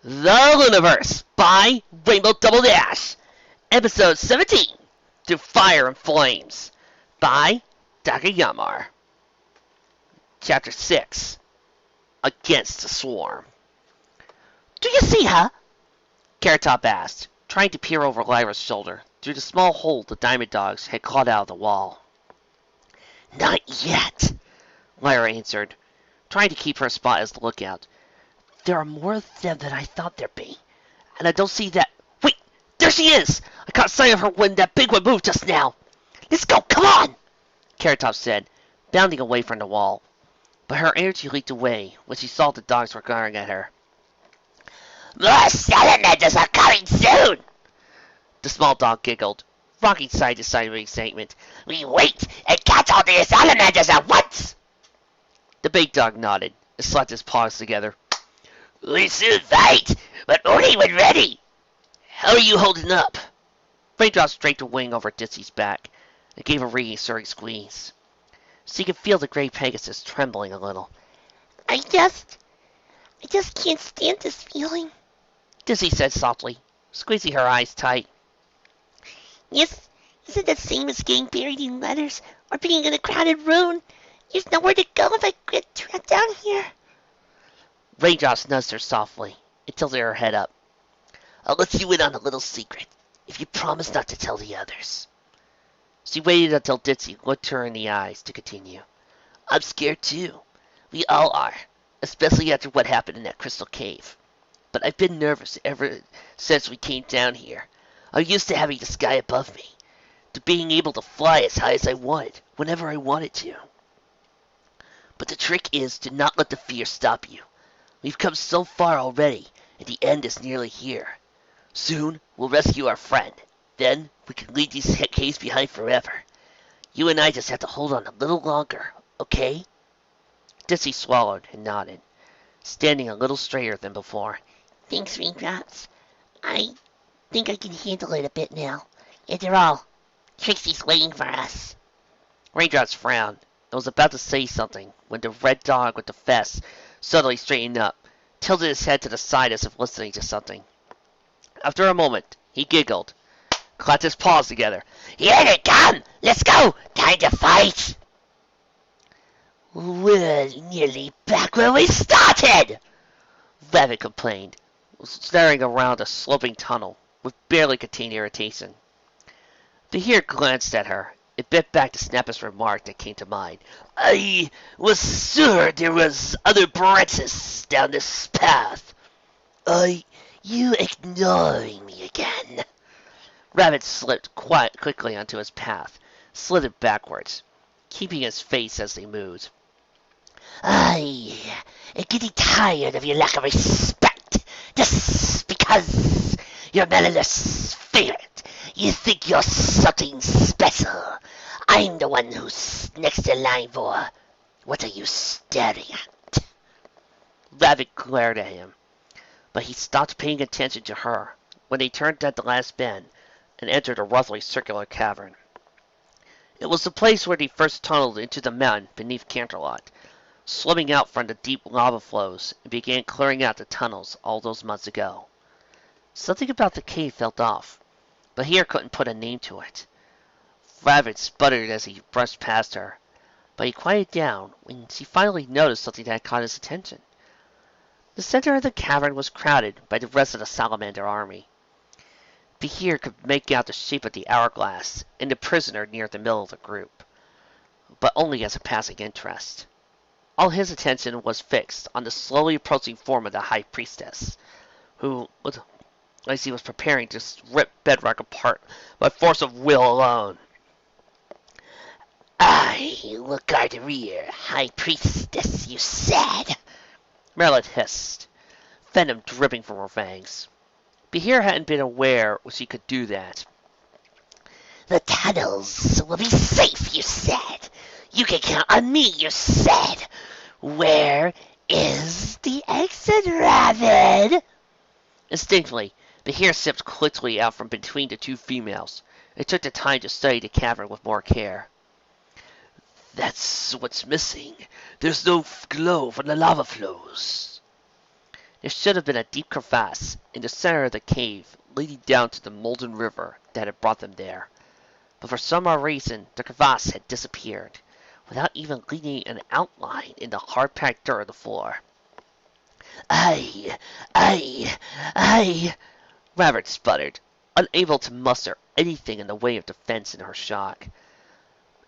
The Lunaverse by Rainbow Double Dash, Episode 17, Through Fire and Flames, by Yamar. Chapter 6, Against the Swarm. Do you see her? Canterlot asked, trying to peer over Lyra's shoulder through the small hole the diamond dogs had clawed out of the wall. Not yet, Lyra answered, trying to keep her spot as the lookout. There are more of them than I thought there'd be, and I don't see that. Wait, there she is! I caught sight of her when that big one moved just now. Let's go, come on! Canterlot said, bounding away from the wall. But her energy leaked away when she saw the dogs were glaring at her. More salamanders are coming soon! The small dog giggled, rocking side to side with excitement. We wait and catch all the salamanders at once! The big dog nodded and slapped his paws together. We soon fight, but only when ready. How are you holding up? Raindrop draped a wing over Ditsy's back and gave a reassuring squeeze. She could feel the gray Pegasus trembling a little. I just can't stand this feeling, Ditsy said softly, squeezing her eyes tight. Yes, isn't it the same as getting buried in letters or being in a crowded room? There's nowhere to go if I get trapped down here. Raindrops nudged her softly and tilted her head up. I'll let you in on a little secret, if you promise not to tell the others. She waited until Ditsy looked her in the eyes to continue. I'm scared too. We all are, especially after what happened in that crystal cave. But I've been nervous ever since we came down here. I'm used to having the sky above me, to being able to fly as high as I wanted, whenever I wanted to. But the trick is to not let the fear stop you. We've come so far already, and the end is nearly here. Soon, we'll rescue our friend. Then, we can leave these caves behind forever. You and I just have to hold on a little longer, okay? Ditsy swallowed and nodded, standing a little straighter than before. Thanks, Raindrops. I think I can handle it a bit now. After all, Trixie's waiting for us. Raindrops frowned and was about to say something when the red dog with the vest suddenly straightened up, tilted his head to the side as if listening to something. After a moment, he giggled, clapped his paws together. Here they come! Let's go! Time to fight! We're nearly back where we started! Rabbit complained, staring around a sloping tunnel with barely contained irritation. Bahir glanced at her and bit back the snappest remark that came to mind. I was sure there was other branches down this path. You ignoring me again? Rabbit slipped quickly onto his path, slithered backwards, keeping his face as they moved. I'm getting tired of your lack of respect, just because you're Melalith's favorite. You think you're something special. I'm the one who's next in line for. What are you staring at? Rabbit glared at him, but he stopped paying attention to her when they turned at the last bend and entered a roughly circular cavern. It was the place where they first tunneled into the mountain beneath Canterlot, slipping out from the deep lava flows and began clearing out the tunnels all those months ago. Something about the cave felt off, but Bahir couldn't put a name to it. Rabbit sputtered as he brushed past her, but he quieted down when she finally noticed something that caught his attention. The center of the cavern was crowded by the rest of the salamander army. Bahir could make out the shape of the hourglass and the prisoner near the middle of the group, but only as a passing interest. All his attention was fixed on the slowly approaching form of the high priestess, who, as he was preparing to rip bedrock apart by force of will alone. I will guard the rear, high priestess, you said, Melalith hissed, venom dripping from her fangs. Bahir hadn't been aware she could do that. The tunnels will be safe, you said. You can count on me, you said. Where is the exit, Rabbit? Instinctively, Bahir stepped quickly out from between the two females and took the time to study the cavern with more care. That's what's missing. There's no glow from the lava flows. There should have been a deep crevasse in the center of the cave leading down to the molten river that had brought them there. But for some odd reason, the crevasse had disappeared, without even leaving an outline in the hard-packed dirt of the floor. I, Robert sputtered, unable to muster anything in the way of defense in her shock.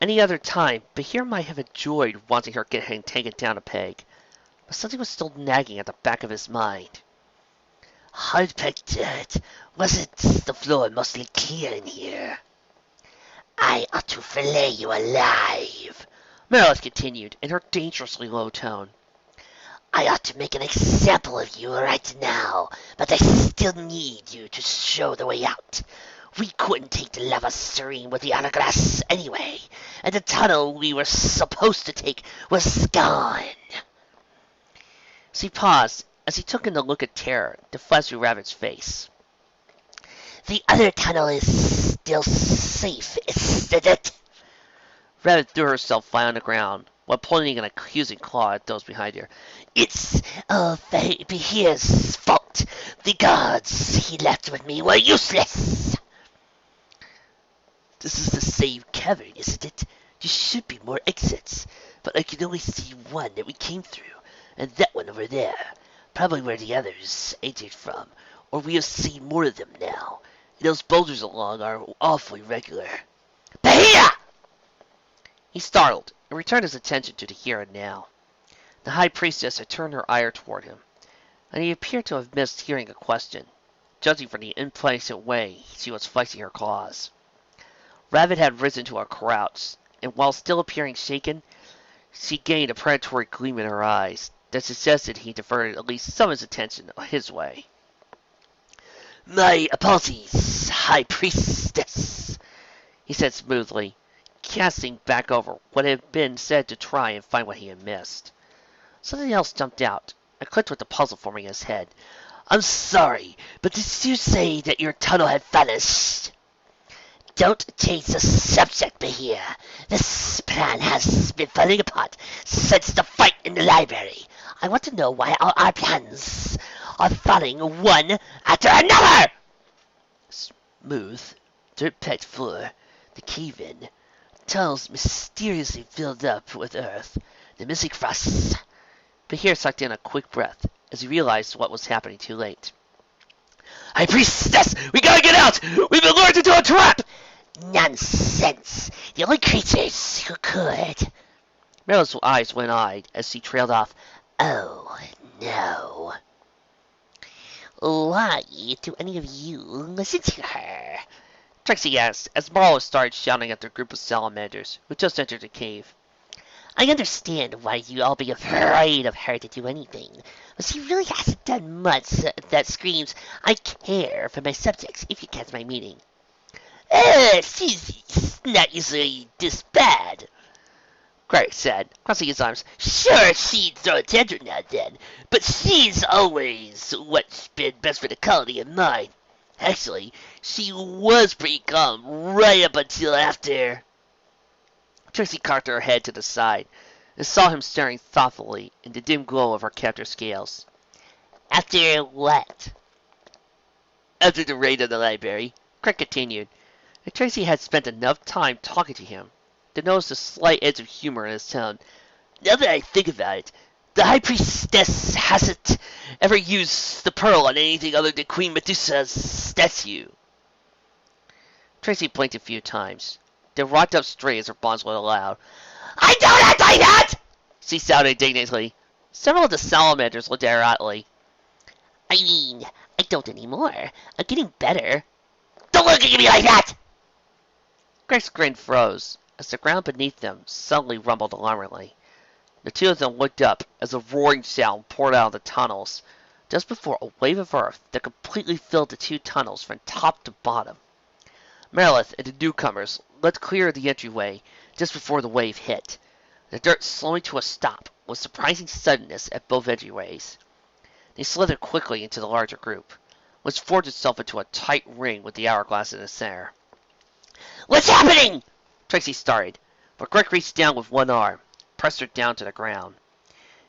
Any other time, Bahir might have enjoyed watching her get taken down a peg, but something was still nagging at the back of his mind. Hard-packed dirt. Wasn't the floor mostly clear in here? I ought to fillet you alive, Meredith continued in her dangerously low tone. I ought to make an example of you right now, but I still need you to show the way out. We couldn't take the lava stream with the hourglass anyway, and the tunnel we were supposed to take was gone. She paused as he took in the look of terror that flashed through Rabbit's face. The other tunnel is still safe, isn't it? Rabbit threw herself flat on the ground, while pointing an accusing claw at those behind her. It's Bahir's fault. The guards he left with me were useless. This is the same cavern, isn't it? There should be more exits, but I can only see one that we came through, and that one over there. Probably where the others entered from, or we have seen more of them now. Those boulders along are awfully regular. Bahia! He startled and returned his attention to the here and now. The high priestess had turned her ire toward him, and he appeared to have missed hearing a question, judging from the impatient way she was flexing her claws. Rabbit had risen to a crouch, and while still appearing shaken, she gained a predatory gleam in her eyes that suggested he diverted at least some of his attention his way. My apologies, High Priestess, he said smoothly, casting back over what had been said to try and find what he had missed. Something else jumped out and clicked with the puzzle forming in his head. I'm sorry, but did you say that your tunnel had vanished? Don't change the subject, Bahir. This plan has been falling apart since the fight in the library. I want to know why all our plans are falling one after another. Smooth, dirt-packed floor, the cave-in, tunnels mysteriously filled up with earth, the missing crust. Bahir sucked in a quick breath as he realized what was happening too late. High Priestess, we gotta get out! We've been lured into a trap! Nonsense! The only creatures who could. Meryl's eyes went wide as she trailed off. Oh, no. Why do any of you listen to her? Trixie asked as Marlo started shouting at their group of salamanders who just entered the cave. I understand why you all be afraid of her to do anything, but she really hasn't done much that screams, I care for my subjects, if you catch my meaning. She's not usually this bad, Greg said, crossing his arms. Sure, she'd throw a tantrum now and then, but she's always what's been best for the colony and mine. Actually, she was pretty calm right up until after. Trixie cocked her head to the side and saw him staring thoughtfully in the dim glow of her captor's scales. After what? After the raid on the library, Craig continued, and Trixie had spent enough time talking to him to notice a slight edge of humor in his tone. Now that I think about it, the High Priestess hasn't ever used the pearl on anything other than Queen Medusa's statue. Trixie blinked a few times, then rocked up straight as her bonds went aloud. I don't act like that! She shouted indignantly. Several of the salamanders looked at her oddly. I mean, I don't anymore. I'm getting better. Don't look at me like that! Greg's grin froze as the ground beneath them suddenly rumbled alarmingly. The two of them looked up as a roaring sound poured out of the tunnels, just before a wave of earth that completely filled the two tunnels from top to bottom. Meredith and the newcomers let clear of the entryway just before the wave hit, the dirt slowing to a stop with surprising suddenness at both entryways. They slithered quickly into the larger group, which forged itself into a tight ring with the hourglass in the center. What's happening? Trixie started, but Greg reached down with one arm, pressed her down to the ground.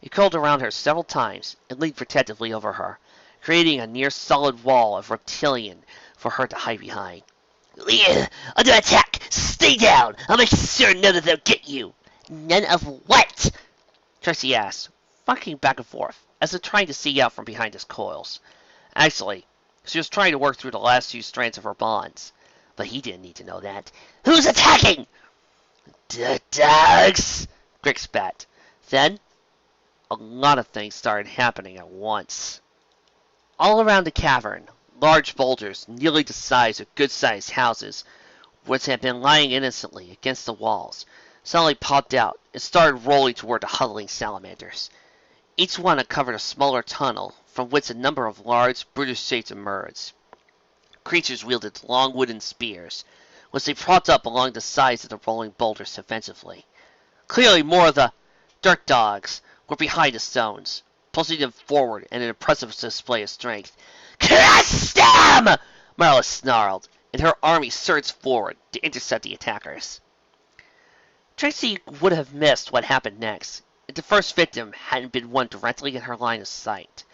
He curled around her several times and leaned protectively over her, creating a near-solid wall of reptilian for her to hide behind. "Lyra, under attack! Stay down! I'll make sure none of them get you!" "None of what?" Tracy asked, rocking back and forth, as if trying to see out from behind his coils. Actually, she was trying to work through the last few strands of her bonds. But he didn't need to know that. "Who's attacking?" "The dogs!" Greg spat. Then, a lot of things started happening at once. All around the cavern, large boulders, nearly the size of good-sized houses, which had been lying innocently against the walls, suddenly popped out and started rolling toward the huddling salamanders. Each one uncovered a smaller tunnel, from which a number of large, brutish shapes emerged. Creatures wielded long wooden spears, which they propped up along the sides of the rolling boulders defensively. Clearly more of the dirt dogs were behind the stones, pushing them forward in an impressive display of strength. "Crush them!" Marla snarled, and her army surged forward to intercept the attackers. Tracy would have missed what happened next if the first victim hadn't been one directly in her line of sight.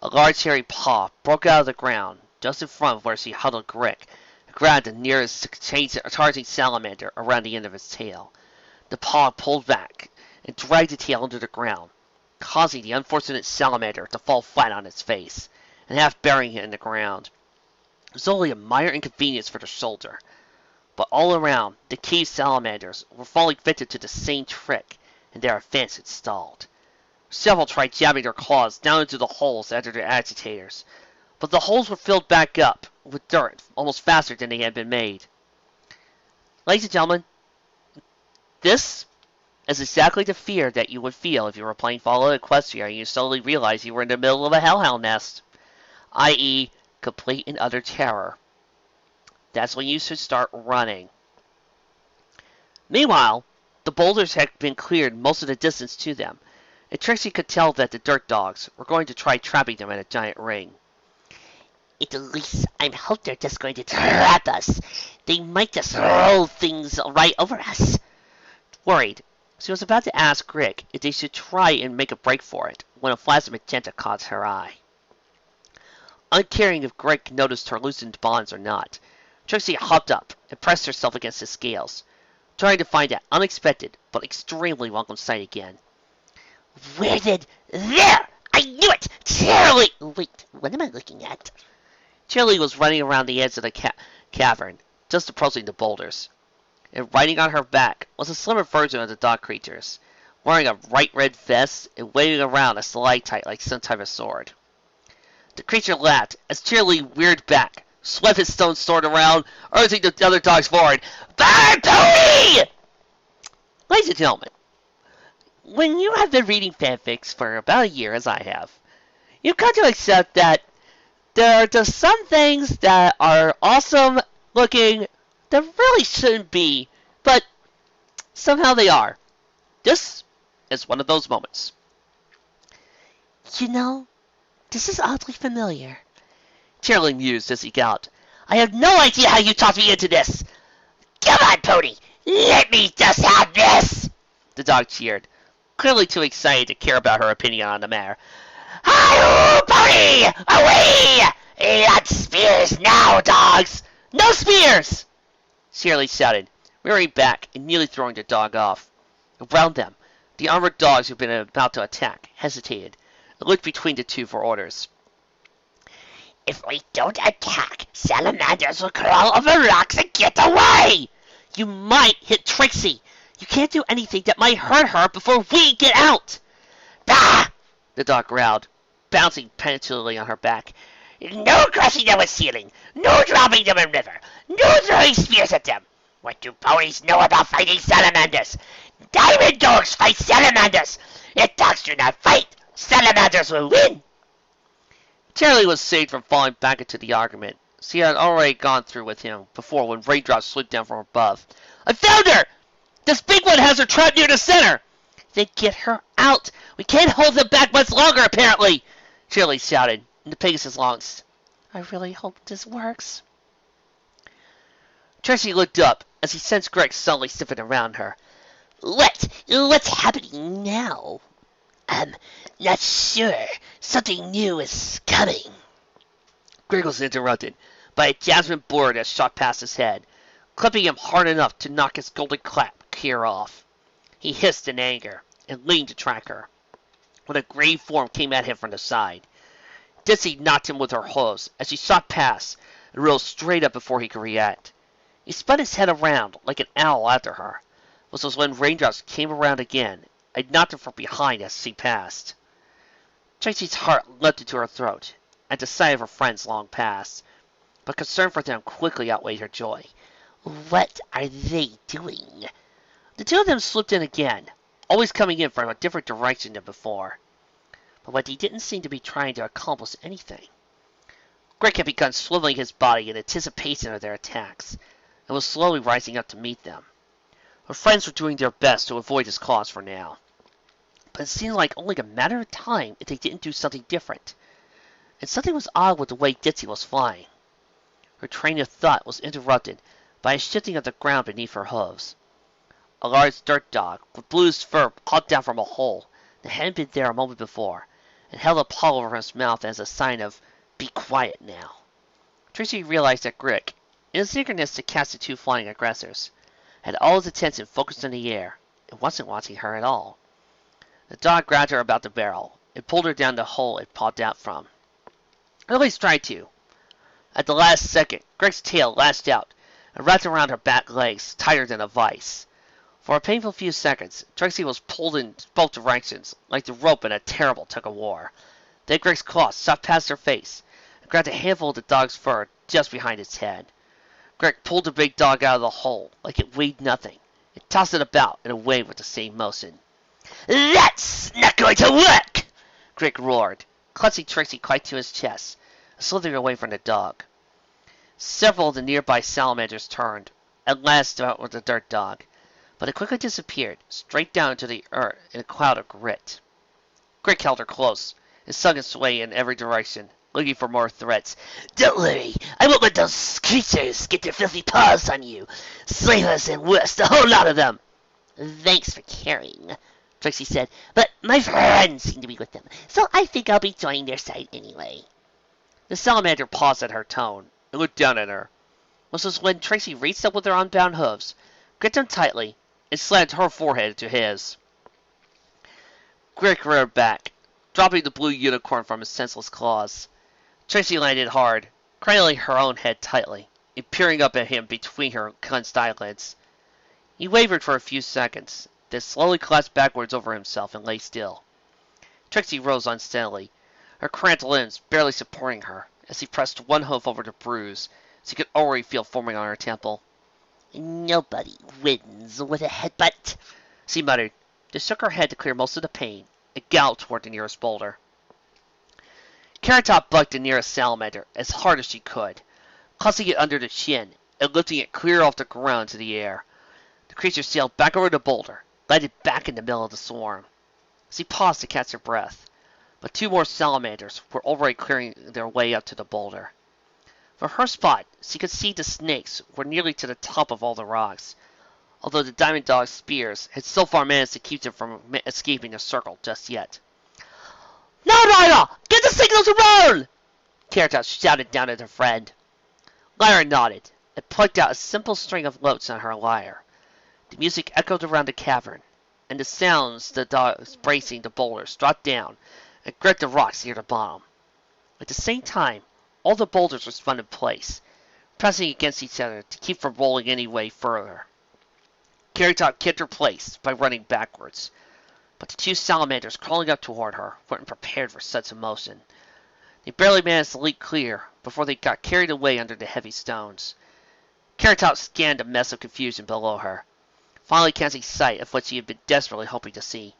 A large hairy paw broke out of the ground just in front of where she huddled Grick, and grabbed the nearest charging salamander around the end of its tail. The paw pulled back and dragged the tail into the ground, causing the unfortunate salamander to fall flat on its face, and half burying it in the ground. It was only a minor inconvenience for the shoulder, but all around, the cave salamanders were falling victim to the same trick, and their advance had stalled. Several tried jabbing their claws down into the holes after their agitators, but the holes were filled back up with dirt almost faster than they had been made. Ladies and gentlemen, this is exactly the fear that you would feel if you were playing Fallout Equestria and you suddenly realized you were in the middle of a hellhound nest, i.e., complete and utter terror. That's when you should start running. Meanwhile, the boulders had been cleared most of the distance to them, and Trixie could tell that the dirt dogs were going to try trapping them in a giant ring. "At least I hope they're just going to trap us. They might just roll things right over us." Worried, she was about to ask Grick if they should try and make a break for it when a flash of magenta caught her eye. Uncaring if Grick noticed her loosened bonds or not, Trixie hopped up and pressed herself against his scales, trying to find that unexpected but extremely welcome sight again. "Where did... There! I knew it! Charlie!" Wait, what am I looking at? Charlie was running around the edge of the cavern, just approaching the boulders. And riding on her back was a slimmer version of the dog creatures, wearing a bright red vest and waving around a stalactite like some type of sword. The creature laughed as Charlie reared back, swept his stone sword around, urging the other dogs forward. "Bird Pony!" Ladies and gentlemen, when you have been reading fanfics for about a year, as I have, you've come to accept that there are just some things that are awesome looking that really shouldn't be, but somehow they are. This is one of those moments. "You know, this is oddly familiar," Charlie mused as he galloped. "I have no idea how you talked me into this." "Come on, Pony! Let me just have this!" The dog cheered, clearly too excited to care about her opinion on the matter. "Hi-oh, Pony! Away! Not spears now, dogs! No spears!" Charlie shouted, rearing back and nearly throwing the dog off. Around them, the armored dogs who had been about to attack hesitated and looked between the two for orders. "If we don't attack, salamanders will crawl over rocks and get away!" "You might hit Trixie. You can't do anything that might hurt her before we get out." "Bah!" the dog growled, bouncing petulantly on her back. "No crushing them with ceiling, no dropping them in river, no throwing spears at them. What do ponies know about fighting salamanders? Diamond dogs fight salamanders. If dogs do not fight, salamanders will win." Charlie was saved from falling back into the argument. She had already gone through with him before when raindrops slid down from above. "I found her! This big one has her trapped near the center!" "Then get her out! We can't hold them back much longer, apparently!" Charlie shouted into Pegasus' lungs. "I really hope this works." Tracy looked up as he sensed Greg suddenly sniffing around her. What's happening now?" I'm not sure. Something new is coming. Greg was interrupted by a jasmine board that shot past his head, clipping him hard enough to knock his golden cap clear off. He hissed in anger and leaned to track her, when a gray form came at him from the side. Ditsy knocked him with her hooves as she shot past and rose straight up before he could react. He spun his head around like an owl after her. This was when Raindrops came around again and knocked her from behind as she passed. Tracy's heart leapt into her throat at the sight of her friends long past, but concern for them quickly outweighed her joy. What are they doing? The two of them slipped in again, always coming in from a different direction than before. But they didn't seem to be trying to accomplish anything. Greg had begun swiveling his body in anticipation of their attacks, and was slowly rising up to meet them. Her friends were doing their best to avoid his claws for now, but it seemed like only a matter of time if they didn't do something different. And something was odd with the way Ditsy was flying. Her train of thought was interrupted by a shifting of the ground beneath her hooves. A large dirt dog, with bluish fur popped down from a hole that hadn't been there a moment before, and held a paw over his mouth as a sign of, "Be quiet now." Tracy realized that Grick, in his eagerness to catch the two flying aggressors, had all his attention focused in the air and wasn't watching her at all. The dog grabbed her about the barrel and pulled her down the hole it popped out from. Or at least tried to. At the last second, Greg's tail lashed out and wrapped around her back legs tighter than a vice. For a painful few seconds, Trixie was pulled in both directions, like the rope in a terrible tug-of-war. Then Greg's claws shot past her face and grabbed a handful of the dog's fur just behind its head. Greg pulled the big dog out of the hole like it weighed nothing and tossed it about and away with the same motion. "That's not going to work!" Greg roared, clutching Trixie quite to his chest and slithering away from the dog. Several of the nearby salamanders turned, at last out with the dirt dog, but it quickly disappeared, straight down into the earth in a cloud of grit. Greg held her close and sung his way in every direction, looking for more threats. "Don't worry, I won't let those creatures get their filthy paws on you. Slavers and worse, a whole lot of them." "Thanks for caring," Trixie said, "but my friends seem to be with them, so I think I'll be joining their side anyway." The salamander paused at her tone and looked down at her. This was when Trixie reached up with her unbound hooves, gripped him tightly, and slammed her forehead into his. Greg reared back, dropping the blue unicorn from his senseless claws. Trixie landed hard, cradling her own head tightly, and peering up at him between her clenched eyelids. He wavered for a few seconds, then slowly collapsed backwards over himself and lay still. Trixie rose unsteadily, her cramped limbs barely supporting her, as he pressed one hoof over the bruise she could already feel forming on her temple. "Nobody wins with a headbutt," she muttered, then shook her head to clear most of the pain, and galloped toward the nearest boulder. Carrot Top bucked the nearest salamander as hard as she could, clutching it under the chin and lifting it clear off the ground into the air. The creature sailed back over the boulder, landed back in the middle of the swarm. She paused to catch her breath, but two more salamanders were already clearing their way up to the boulder. From her spot, she could see the snakes were nearly to the top of all the rocks, although the Diamond Dog's spears had so far managed to keep them from escaping the circle just yet. "Now, Lyra! Get the signal to roll!" Carrot shouted down at her friend. Lyra nodded and plucked out a simple string of notes on her lyre. The music echoed around the cavern, and the sounds the dogs bracing the boulders dropped down and gripped the rocks near the bottom. At the same time, all the boulders were spun in place, pressing against each other to keep from rolling any way further. Carrot Top kept her place by running backwards, but the two salamanders crawling up toward her weren't prepared for such a motion. They barely managed to leap clear before they got carried away under the heavy stones. Carrot Top scanned a mess of confusion below her, finally catching sight of what she had been desperately hoping to see.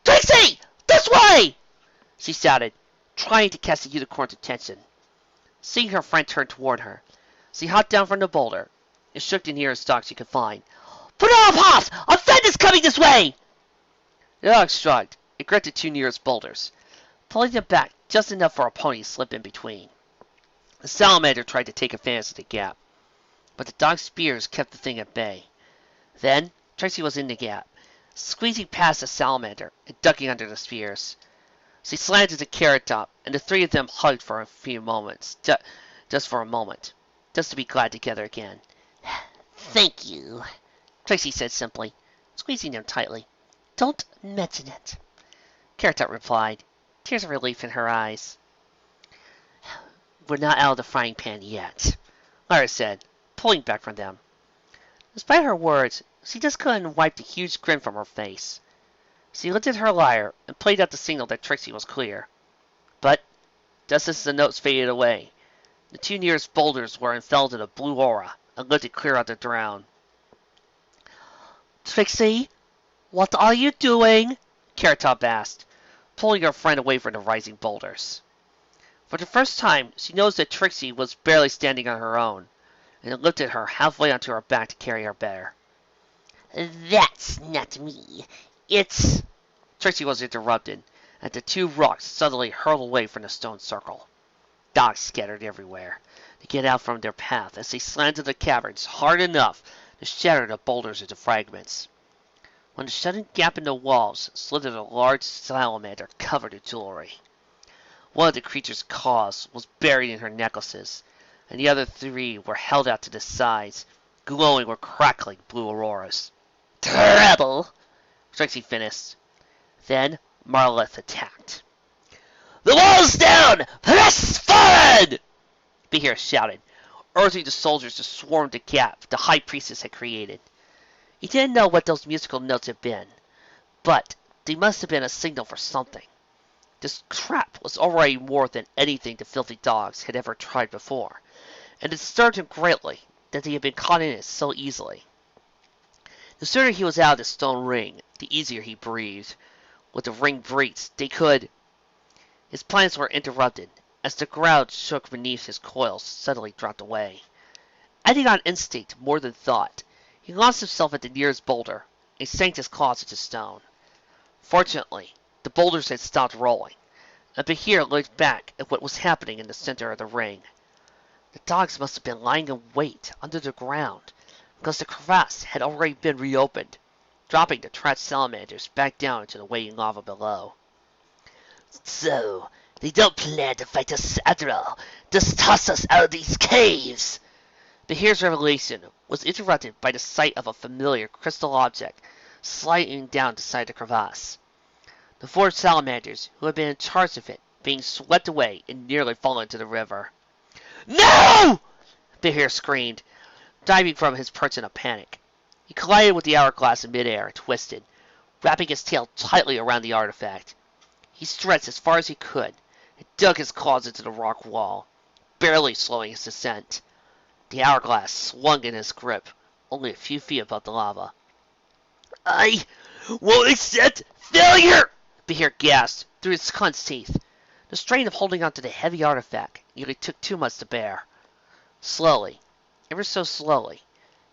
"Trixie! This way!" she shouted, trying to catch the unicorn's attention. Seeing her friend turn toward her, she hopped down from the boulder and shook the nearest dog she could find. "Put on a pass! A friend is coming this way!" The dog shrugged and gripped the two nearest boulders, pulling them back just enough for a pony to slip in between. The salamander tried to take advantage of the gap, but the dog's spears kept the thing at bay. Then Trixie was in the gap, squeezing past the salamander and ducking under the spears. She slammed into Carrot Top, and the three of them hugged for a few moments, just for a moment, just to be glad together again. "Thank you," Trixie said simply, squeezing him tightly. "Don't mention it," Carrot Top replied, tears of relief in her eyes. "We're not out of the frying pan yet," Lyra said, pulling back from them. Despite her words, she just couldn't wipe the huge grin from her face. She lifted her lyre and played out the signal that Trixie was clear. But, just as the notes faded away, the two nearest boulders were enveloped in a blue aura and lifted clear out the drown. "Trixie, what are you doing?" Carrot Top asked, pulling her friend away from the rising boulders. For the first time, she noticed that Trixie was barely standing on her own, and it lifted her halfway onto her back to carry her better. "That's not me. It's—" Trixie was interrupted, and the two rocks suddenly hurled away from the stone circle. Dogs scattered everywhere to get out from their path as they slanted the caverns hard enough to shatter the boulders into fragments. When the sudden gap in the walls slithered a large salamander covered in jewelry. One of the creature's claws was buried in her necklaces, and the other three were held out to the sides, glowing with crackling blue auroras. "Trouble!" Trixie finished. Then Marlith attacked. "The wall's down! Press forward!" Behir shouted, urging the soldiers to swarm the gap the High Priestess had created. He didn't know what those musical notes had been, but they must have been a signal for something. This trap was already more than anything the filthy dogs had ever tried before, and it disturbed him greatly that they had been caught in it so easily. The sooner he was out of the stone ring, the easier he breathed. With the ring breached, they could— His plans were interrupted, as the ground shook beneath his coils suddenly dropped away. Acting on instinct more than thought, he launched himself at the nearest boulder, and sank his claws into stone. Fortunately, the boulders had stopped rolling, and Behir looked back at what was happening in the center of the ring. The dogs must have been lying in wait under the ground, because the crevasse had already been reopened, dropping the trapped salamanders back down into the waiting lava below. "So, they don't plan to fight us after all. Just toss us out of these caves!" Behir's revelation was interrupted by the sight of a familiar crystal object sliding down the side of the crevasse. The four salamanders who had been in charge of it being swept away and nearly fallen into the river. "No!" Behir screamed, diving from his perch in a panic. He collided with the hourglass in midair and twisted, wrapping his tail tightly around the artifact. He stretched as far as he could and dug his claws into the rock wall, barely slowing his descent. The hourglass swung in his grip, only a few feet above the lava. "I won't accept failure!" Behir gasped through his clenched teeth. The strain of holding onto the heavy artifact nearly took too much to bear. Slowly, ever so slowly,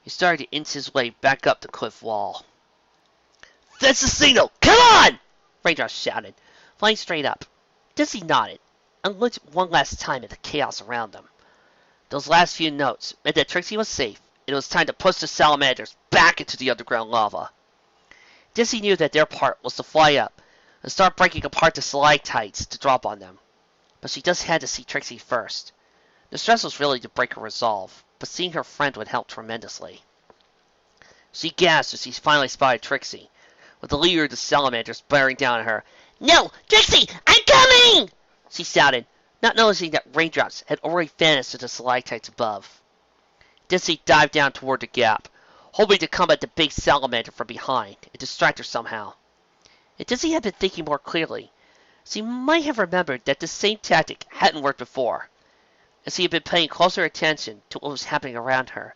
he started to inch his way back up the cliff wall. "That's the signal! Come on!" Raindrop shouted, flying straight up. Dizzy nodded, and looked one last time at the chaos around them. Those last few notes meant that Trixie was safe, and it was time to push the salamanders back into the underground lava. Dizzy knew that their part was to fly up and start breaking apart the stalactites to drop on them. But she just had to see Trixie first. The stress was really to break her resolve, but seeing her friend would help tremendously. She gasped as she finally spotted Trixie, with the leader of the salamanders bearing down on her. "No! Trixie! I'm coming!" she shouted, not noticing that raindrops had already vanished to the stalactites above. Dizzy dived down toward the gap, hoping to come at the big salamander from behind and distract her somehow. If Dizzy had been thinking more clearly, she might have remembered that this same tactic hadn't worked before. As she had been paying closer attention to what was happening around her,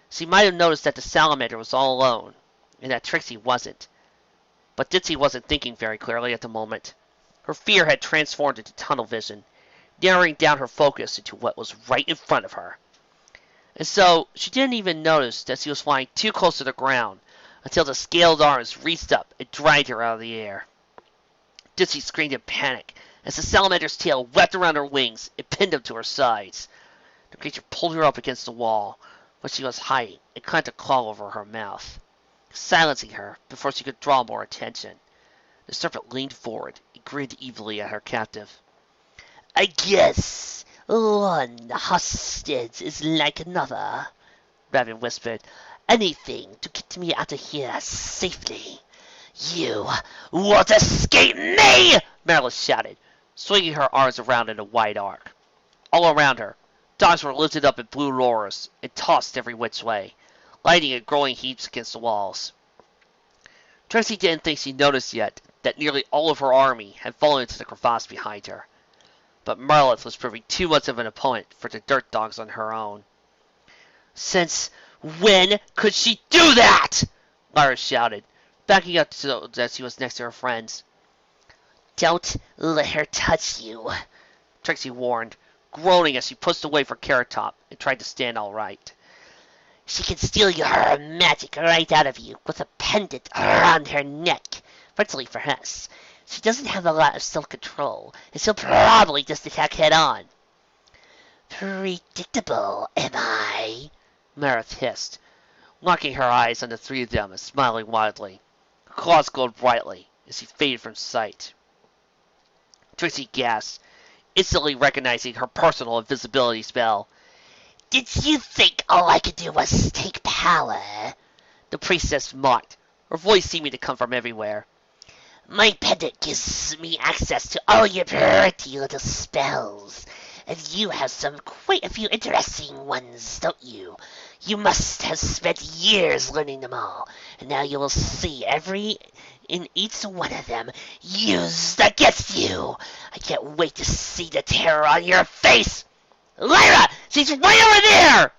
she might have noticed that the salamander was all alone, and that Trixie wasn't. But Dizzy wasn't thinking very clearly at the moment. Her fear had transformed into tunnel vision, narrowing down her focus into what was right in front of her. And so, she didn't even notice that she was flying too close to the ground, until the scaled arms reached up and dragged her out of the air. Dizzy screamed in panic, as the salamander's tail wrapped around her wings and pinned them to her sides. The creature pulled her up against the wall, where she was hiding, and clamped a claw over her mouth. silencing her before she could draw more attention. The serpent leaned forward and grinned evilly at her captive. I guess one hostage is like another, Raven whispered. Anything to get me out of here safely. You won't escape me! Marilyn shouted, swinging her arms around in a wide arc. All around her, dogs were lifted up in blue roars and tossed every which way, lighting in growing heaps against the walls. Trixie didn't think she noticed yet that nearly all of her army had fallen into the crevasse behind her. But Marlith was proving too much of an opponent for the dirt dogs on her own. Since when could she do that? Lyra shouted, backing up so that she was next to her friends. Don't let her touch you, Trixie warned, groaning as she pushed away from Carrot Top and tried to stand all right. She can steal your magic right out of you with a pendant around her neck. Fortunately for us, she doesn't have a lot of self-control, and she'll probably just attack head-on. Predictable, am I? Marith hissed, locking her eyes on the three of them and smiling wildly. Her claws glowed brightly as she faded from sight. Trixie gasped, instantly recognizing her personal invisibility spell. Did you think all I could do was take power? The priestess mocked, her voice seeming to come from everywhere. My pendant gives me access to all your pretty little spells, and you have quite a few interesting ones, don't you? You must have spent years learning them all, and now you will see each one of them used against you. I can't wait to see the terror on your face. Lyra! She's right over there!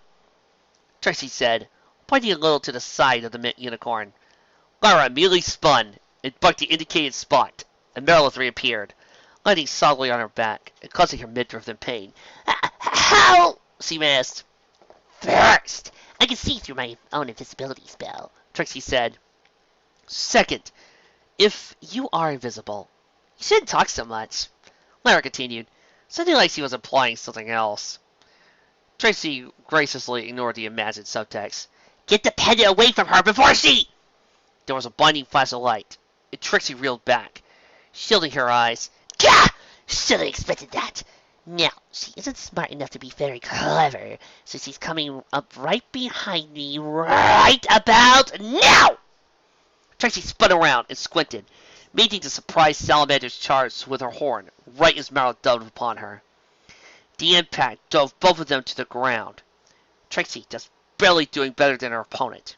Trixie said, pointing a little to the side of the mint unicorn. Lyra immediately spun and bucked the indicated spot, and Merilith reappeared, landing solidly on her back and causing her midriff in pain. How? She asked. First, I can see through my own invisibility spell, Trixie said. Second, if you are invisible, you shouldn't talk so much, Lyra continued, sounding like she was implying something else. Trixie graciously ignored the imagined subtext. Get the pendant away from her before she... There was a blinding flash of light, and Trixie reeled back, shielding her eyes. Gah! Should have expected that. Now, she isn't smart enough to be very clever, so she's coming up right behind me right about now! Trixie spun around and squinted, meeting the surprised salamander's charge with her horn right as Marrow dove upon her. The impact drove both of them to the ground, Trixie just barely doing better than her opponent.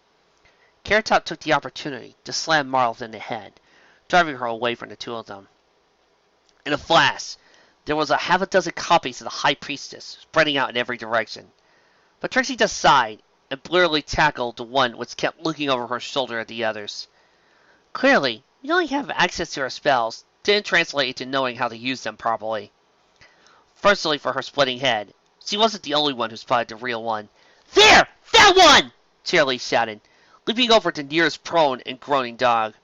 Carrot Top took the opportunity to slam Marlith in the head, driving her away from the two of them. In a flash, there was a half a dozen copies of the High Priestess spreading out in every direction. But Trixie just sighed and blurrily tackled the one which kept looking over her shoulder at the others. Clearly, knowing having access to her spells didn't translate into knowing how to use them properly. Fortunately for her splitting head, she wasn't the only one who spotted the real one. There! That one! Cheerily shouted, leaping over the nearest prone and groaning dog.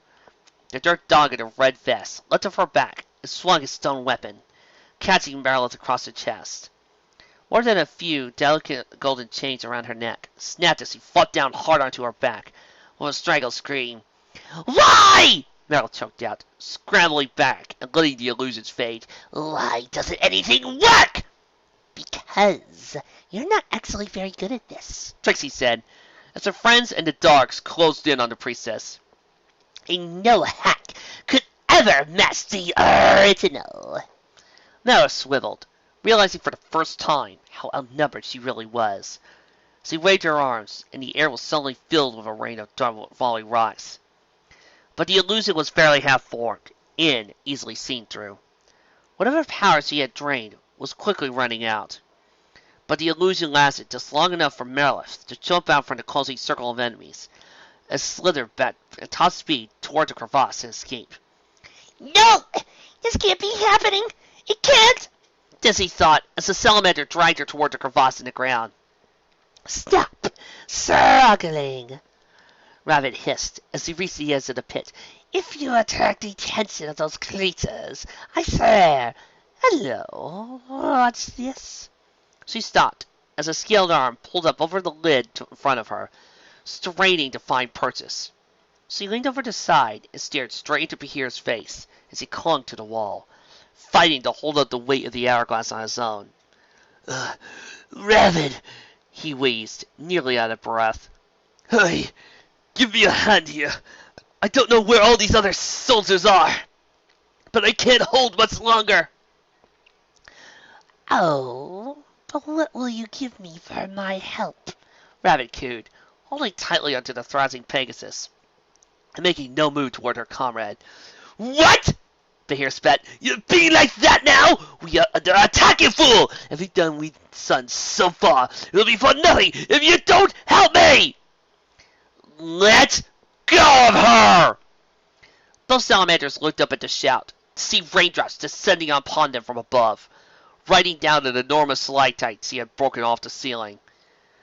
The dirt dog in a red vest leapt off her back and swung his stone weapon, catching Marilyn across the chest. More than a few delicate golden chains around her neck snapped as he fought down hard onto her back with a strangled scream. Why? Meryl choked out, scrambling back and letting the illusions fade. Why doesn't anything work? Because you're not actually very good at this, Trixie said, as her friends and the dogs closed in on the priestess. And no hack could ever match the original. Meryl swiveled, realizing for the first time how outnumbered she really was. She waved her arms, and the air was suddenly filled with a rain of falling rocks. But the illusion was barely half-formed, and easily seen through. Whatever power she had drained was quickly running out. But the illusion lasted just long enough for Merilith to jump out from the closing circle of enemies, and slithered back at top speed toward the crevasse and escape. No! This can't be happening! It can't! Dizzy thought as the salamander dragged her toward the crevasse in the ground. Stop struggling! Rabbit hissed as he reached the edge of the pit. If you attract the attention of those creatures, I swear. Hello, what's this? She stopped as a scaled arm pulled up over the lid in front of her, straining to find purchase. She leaned over the side and stared straight into Behir's face as he clung to the wall, fighting to hold up the weight of the hourglass on his own. Raven, he wheezed, nearly out of breath. Hey, give me a hand here. I don't know where all these other soldiers are, but I can't hold much longer. Oh, but what will you give me for my help? Raven cooed, holding tightly onto the thrashing Pegasus, and making no move toward her comrade. What? Behir spat. You're being like that now? We are under attack, you fool! Every done we've done so far, it'll be for nothing if you don't help me! Let go of her! Both salamanders looked up at the shout, to see raindrops descending upon them from above, raining down an enormous stalactite she had broken off the ceiling.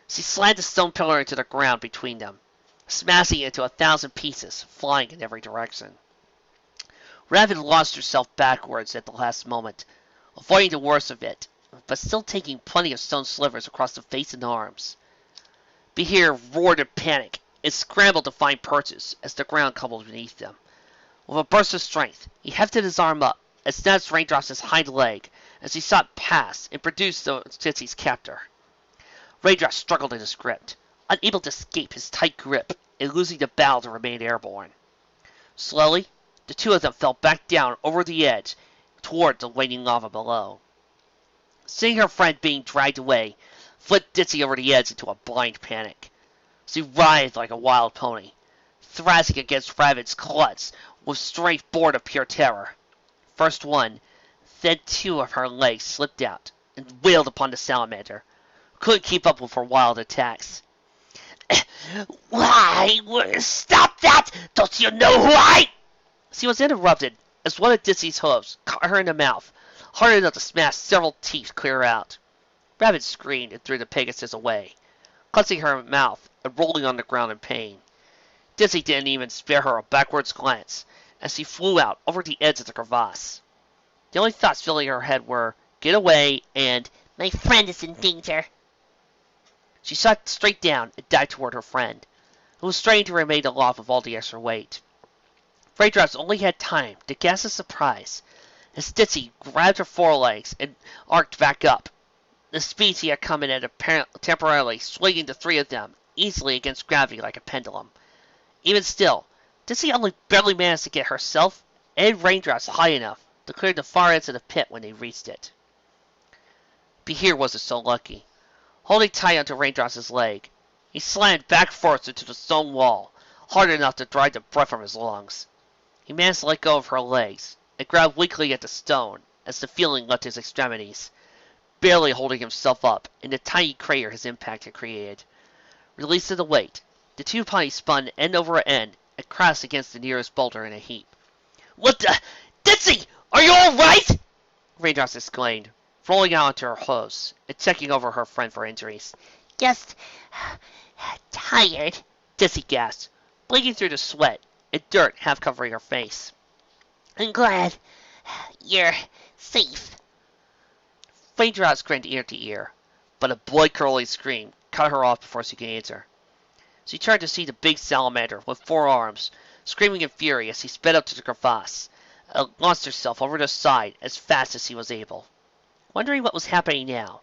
She slammed the stone pillar into the ground between them, smashing it into 1,000 pieces, flying in every direction. Raven launched herself backwards at the last moment, avoiding the worst of it, but still taking plenty of stone slivers across the face and arms. Behir roared in panic and scrambled to find perches as the ground crumbled beneath them. With a burst of strength, he hefted his arm up and snatched Raindrop's hind leg as he shot past and produced Titsy's captor. Raindrop struggled in his grip, unable to escape his tight grip and losing the battle to remain airborne. Slowly, the two of them fell back down over the edge toward the waiting lava below. Seeing her friend being dragged away, flipped Ditsy over the edge into a blind panic. She writhed like a wild pony, thrashing against Raven's clutch with strength born of pure terror. First one, then two of her legs slipped out and wailed upon the salamander, who couldn't keep up with her wild attacks. Why? Stop that! Don't you know who I... She was interrupted as one of Ditsy's hooves caught her in the mouth, hard enough to smash several teeth clear out. Rabbit screamed and threw the Pegasus away, clutching her mouth and rolling on the ground in pain. Ditsy didn't even spare her a backwards glance as she flew out over the edge of the crevasse. The only thoughts filling her head were, get away, and my friend is in danger. She shot straight down and dived toward her friend, who was straining to remain aloft with all the extra weight. Raindrops only had time to gasp in surprise as Ditsy grabbed her forelegs and arced back up, the speed she had come in at temporarily swinging the three of them easily against gravity like a pendulum. Even still, Ditsy only barely managed to get herself and Raindrops high enough to clear the far edge of the pit when they reached it. Behir wasn't so lucky. Holding tight onto Raindrops' leg, he slammed back first into the stone wall, hard enough to drive the breath from his lungs. He managed to let go of her legs and grabbed weakly at the stone as the feeling left his extremities, barely holding himself up in the tiny crater his impact had created. Released of the weight, the two ponies spun end over end and crashed against the nearest boulder in a heap. What the? Ditsy! Are you all right? Raindrops exclaimed, rolling out onto her hose and checking over her friend for injuries. Just tired, Ditsy gasped, blinking through the sweat and dirt half covering her face. I'm glad you're safe. Raindrops grinned ear to ear, but a blood-curdling scream cut her off before she could answer. She turned to see the big salamander with 4 arms, screaming in fury as he sped up to the crevasse, and launched herself over the side as fast as he was able. Wondering what was happening now,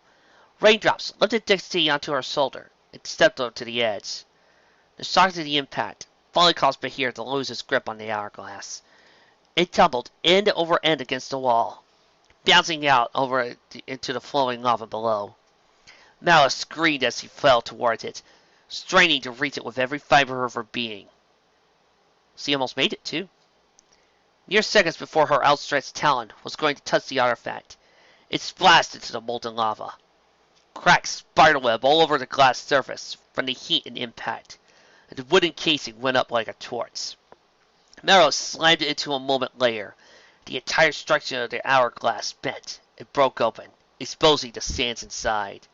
Raindrops lifted Ditsy onto her shoulder and stepped up to the edge. The shock of the impact finally caused Behir to lose his grip on the hourglass. It tumbled end over end against the wall, bouncing out over into the flowing lava below. Malice screamed as he fell towards it, straining to reach it with every fiber of her being. She almost made it, too. Mere seconds before her outstretched talon was going to touch the artifact, it splashed into the molten lava. Cracks spiderweb all over the glass surface from the heat and impact, and the wooden casing went up like a torch. Marrow slammed it into a moment later. The entire structure of the hourglass bent and broke open, exposing the sands inside.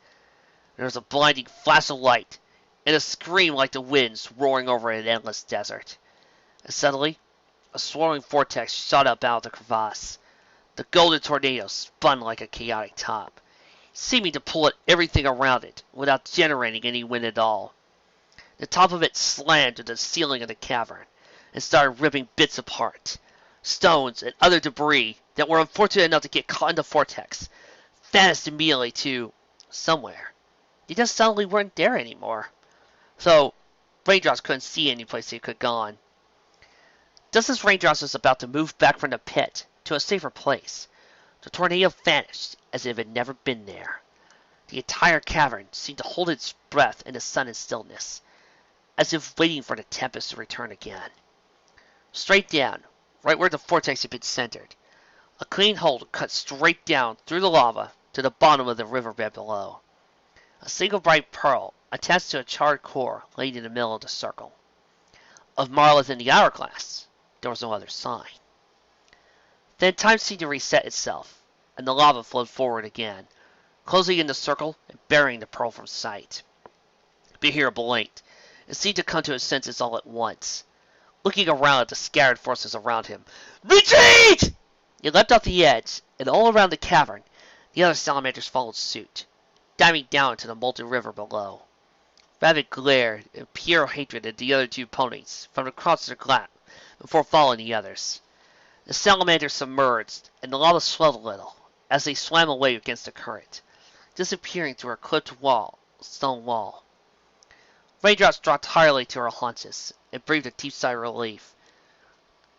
There was a blinding flash of light, and a scream like the winds roaring over an endless desert. And suddenly, a swirling vortex shot up out of the crevasse. The golden tornado spun like a chaotic top, seeming to pull at everything around it without generating any wind at all. The top of it slammed to the ceiling of the cavern, and started ripping bits apart. Stones and other debris that were unfortunate enough to get caught in the vortex vanished immediately to somewhere. They just suddenly weren't there anymore. So, Raindrops couldn't see any place they could have gone. Just as Raindrops was about to move back from the pit to a safer place, the tornado vanished as if it had never been there. The entire cavern seemed to hold its breath in the sudden stillness, as if waiting for the tempest to return again. Straight down, right where the vortex had been centered, a clean hole cut straight down through the lava to the bottom of the riverbed below. A single bright pearl attached to a charred core lay in the middle of the circle. Of Marlith in the hourglass, there was no other sign. Then time seemed to reset itself, and the lava flowed forward again, closing in the circle and burying the pearl from sight. Bahir blinked and seemed to come to his senses all at once. Looking around at the scattered forces around him, "Retreat!" He leapt off the edge, and all around the cavern, the other salamanders followed suit, diving down into the molten river below. Rabbit glared in pure hatred at the other two ponies from across their lap before following the others. The salamanders submerged, and the lava swelled a little as they swam away against the current, disappearing through a clipped stone wall. Raindrops dropped tiredly to her haunches and breathed a deep sigh of relief,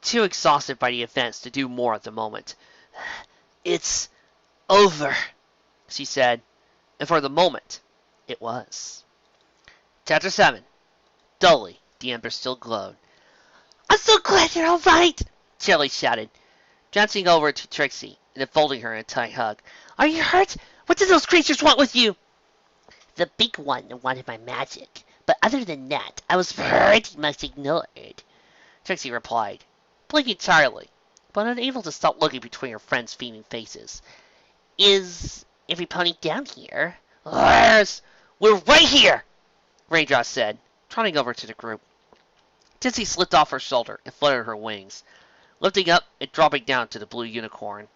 too exhausted by the events to do more at the moment. "It's over," she said, and for the moment, it was. Chapter 7. Dully, the embers still glowed. I'm so glad you're all right, Shelly shouted, glancing over to Trixie and enfolding her in a tight hug. Are you hurt? What did those creatures want with you? The big one wanted my magic, but other than that, I was pretty much ignored, Trixie replied, blinking tiredly, but unable to stop looking between her friends' beaming faces. Is every pony down here? We're right here, Raindrop said, trotting over to the group. Titsy slipped off her shoulder and fluttered her wings, lifting up and dropping down to the blue unicorn.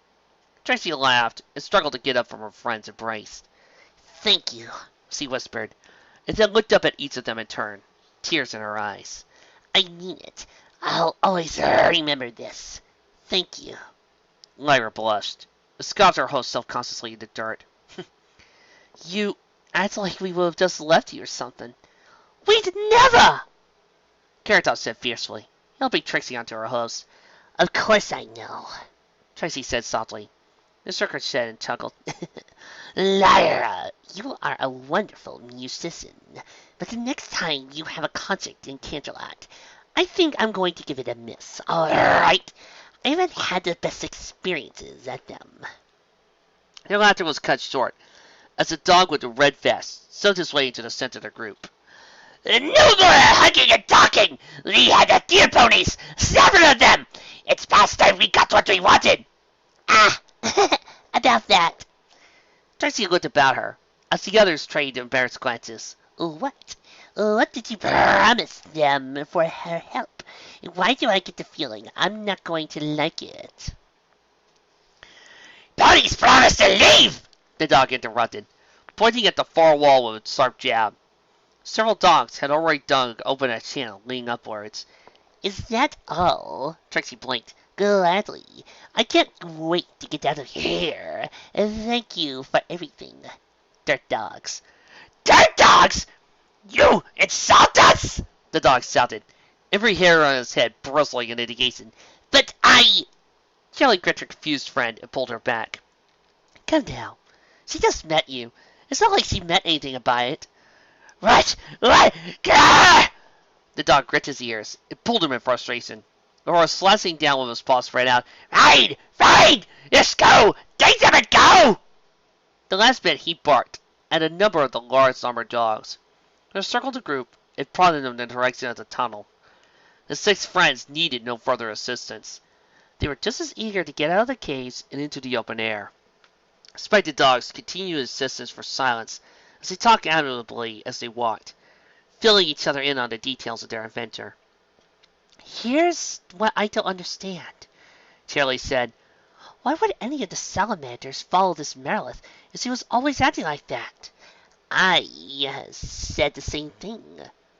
Trixie laughed and struggled to get up from her friend's embrace. Thank you, she whispered, and then looked up at each of them in turn, tears in her eyes. I mean it. I'll always remember this. Thank you. Lyra blushed, and scoffed her host self-consciously in the dirt. You act like we would have just left you or something. We'd never! Canterlot said fiercely, helping Trixie onto her host. Of course I know, Trixie said softly. The circuit shed and chuckled. Lyra, you are a wonderful musician, but the next time you have a concert in Canterlot, I think I'm going to give it a miss, alright? I haven't had the best experiences at them. Their laughter was cut short, as the dog with the red vest shoved his way into the center of the group. No more hugging and talking! We had the deer ponies, 7 of them! It's past time we got what we wanted! Ah, about that. Trixie looked about her, as the others traded embarrassed glances. What? What did you promise them for her help? Why do I get the feeling I'm not going to like it? Ponies promised to leave! The dog interrupted, pointing at the far wall with a sharp jab. Several dogs had already dug open a channel leading upwards. Is that all? Trixie blinked. Gladly. I can't wait to get out of here. Thank you for everything. Dirt dogs. Dirt dogs! You insult us! The dog shouted, every hair on his head bristling in indignation. But I... Shelly gripped her confused friend and pulled her back. Come now. She just met you. It's not like she meant anything by it. What? Gah! The dog grit his ears and pulled him in frustration. The horse slashing down with his paws spread out. Fine! Fine! Just go! Take them and go! The last bit he barked at a number of the large armored dogs. They circled the group and prodded them in the direction of the tunnel. The 6 friends needed no further assistance. They were just as eager to get out of the caves and into the open air. Despite the dogs' continued insistence for silence, as they talked amicably as they walked, filling each other in on the details of their adventure. Here's what I don't understand, Charlie said. Why would any of the salamanders follow this Merilith if he was always acting like that? I said the same thing.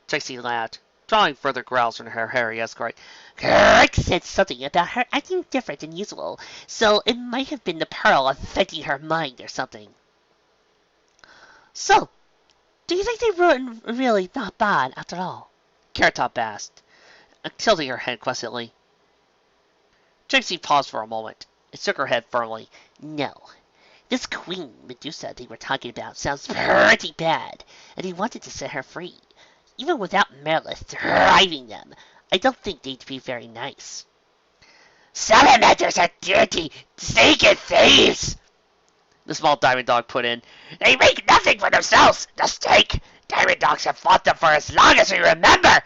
Trixie laughed. drawing further growls from her hairy escort. Kirk said something about her acting different than usual, so it might have been the pearl affecting her mind or something. So, do you think they were really not bad after all? Carrot asked, tilting her head questioningly. Trixie paused for a moment and shook her head firmly. No. This Queen Medusa they were talking about sounds pretty bad, and he wanted to set her free. Even without Merilith driving them, I don't think they'd be very nice. Salamanders are dirty, stinking thieves, the small diamond dog put in. They make nothing for themselves, the stink. Diamond dogs have fought them for as long as we remember.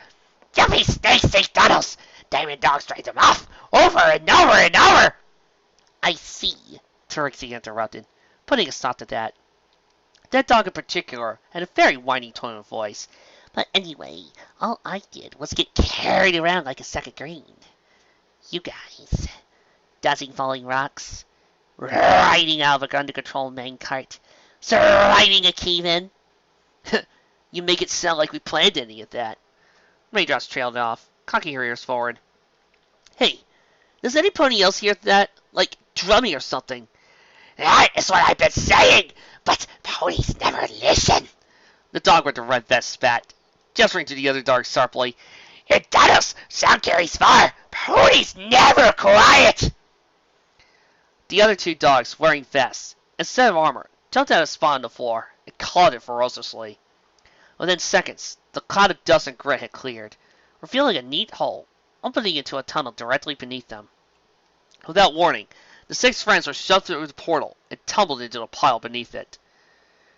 Jumpy snakes dig tunnels. Diamond dogs drive them off, over and over and over. I see, Trixie interrupted, putting a stop to that. That dog in particular had a very whiny tone of voice. But anyway, all I did was get carried around like a sack of grain. You guys, dodging falling rocks, riding out of an under-control main cart, surviving a cave-in. You make it sound like we planned any of that. Raindrops trailed off, cocking her ears forward. Hey, does any pony else hear that? Like, drumming or something? That is what I've been saying, but ponies never listen. The dog with the red vest spat, gesturing to the other dog sharply. It does. Sound carries far. Ponies never quiet. The other two dogs, wearing vests, instead of armor, jumped out of spot on the floor and clawed it ferociously. Within seconds, the cloud of dust and grit had cleared, revealing a neat hole, opening into a tunnel directly beneath them. Without warning, the six friends were shoved through the portal and tumbled into a pile beneath it.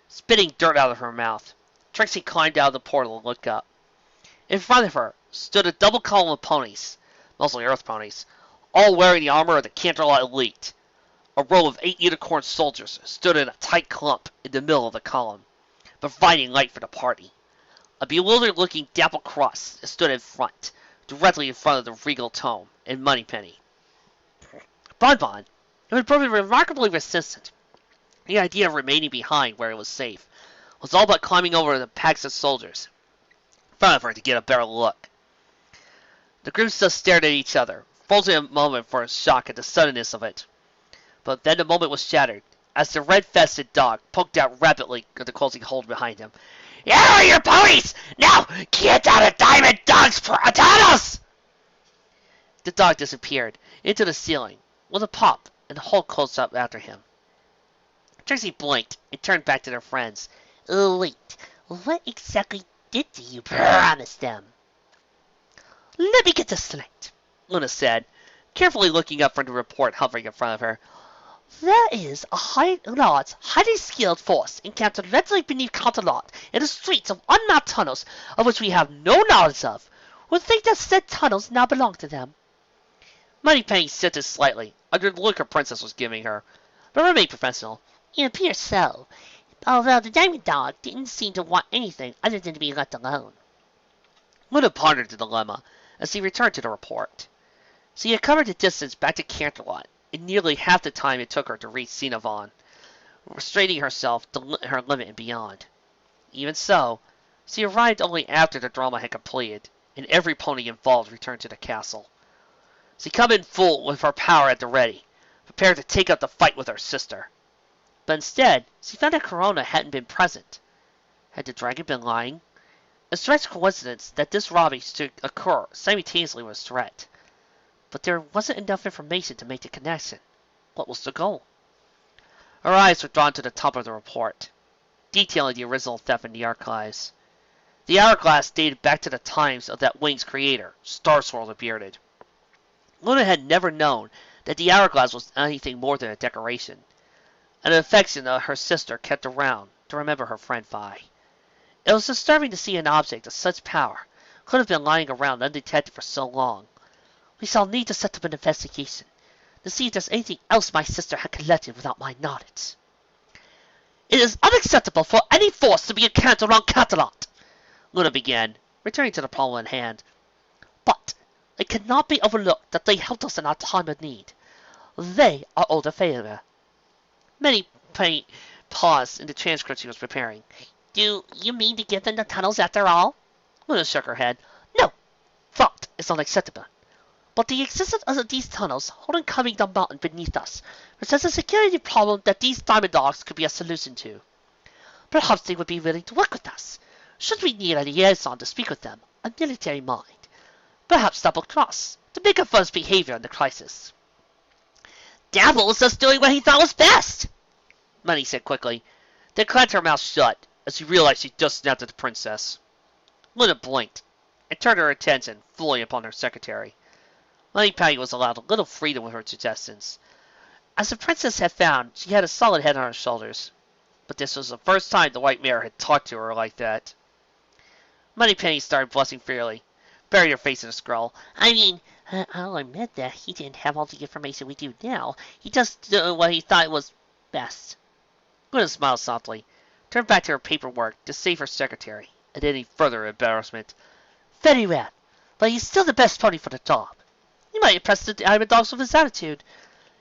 Spitting dirt out of her mouth, Trixie climbed out of the portal and looked up. In front of her stood a double column of ponies, mostly earth ponies, all wearing the armor of the Canterlot elite. A row of 8 unicorn soldiers stood in a tight clump in the middle of the column, providing light for the party. A bewildered-looking dapple cross stood in front, directly in front of the regal tome and Moneypenny. Bonbon, who had proven remarkably resistant, the idea of remaining behind where it was safe, was all but climbing over the packs of soldiers in front of her to get a better look. The groups just stared at each other, frozen a moment for a shock at the suddenness of it. But then the moment was shattered, as the red-vested dog poked out rapidly at the closing hold behind him. Here are your ponies! Now, get out of Diamond Dog's tunnels! The dog disappeared into the ceiling with a pop, and the hole closed up after him. Trixie blinked and turned back to their friends. Wait, what exactly did you promise them? Let me get this straight, Luna said, carefully looking up from the report hovering in front of her. There is a large, highly skilled force encamped directly beneath Canterlot in the streets of unmapped tunnels of which we have no knowledge of, who think that said tunnels now belong to them. Moneypenny scented slightly under the look her princess was giving her, but remained professional. It appears so, although the Diamond Dog didn't seem to want anything other than to be left alone. Luna pondered the dilemma as he returned to the report. She had covered the distance back to Canterlot in nearly half the time it took her to reach Xenophon, restraining herself to her limit and beyond. Even so, she arrived only after the drama had completed, and every pony involved returned to the castle. She come in full with her power at the ready, prepared to take up the fight with her sister. But instead, she found that Corona hadn't been present. Had the dragon been lying? A strange coincidence that this robbery should occur simultaneously with a threat. But there wasn't enough information to make the connection. What was the goal? Her eyes were drawn to the top of the report, detailing the original theft in the archives. The hourglass dated back to the times of that wing's creator, Starswirl the Bearded. Luna had never known that the hourglass was anything more than a decoration, an affection that her sister kept around to remember her friend Vi. It was disturbing to see an object of such power could have been lying around undetected for so long. We shall need to set up an investigation to see if there's anything else my sister had collected without my knowledge. It is unacceptable for any force to be encamped around Canterlot, Luna began, returning to the problem in hand. But it cannot be overlooked that they helped us in our time of need. They are older failure. Many paused in the transcript she was preparing. Do you mean to give them the tunnels after all? Luna shook her head. No, thought is unacceptable. But the existence of these tunnels holding coming down mountain beneath us presents a security problem that these diamond dogs could be a solution to. Perhaps they would be willing to work with us, should we need a liaison to speak with them, a military mind. Perhaps double-cross, to make up for his behavior in the crisis. Dabble was just doing what he thought was best, Money said quickly, then clamped her mouth shut as he realized she just snapped at the princess. Luna blinked and turned her attention fully upon her secretary. Moneypenny was allowed a little freedom with her suggestions. As the princess had found, she had a solid head on her shoulders, but this was the first time the white mare had talked to her like that. Moneypenny started blushing freely, buried her face in a scroll. I'll admit that he didn't have all the information we do now. He just did what he thought was best. Luna smiled softly, turned back to her paperwork to save her secretary and any further embarrassment. Very well, but he's still the best pony for the job. He might impress the diamond dogs with his attitude.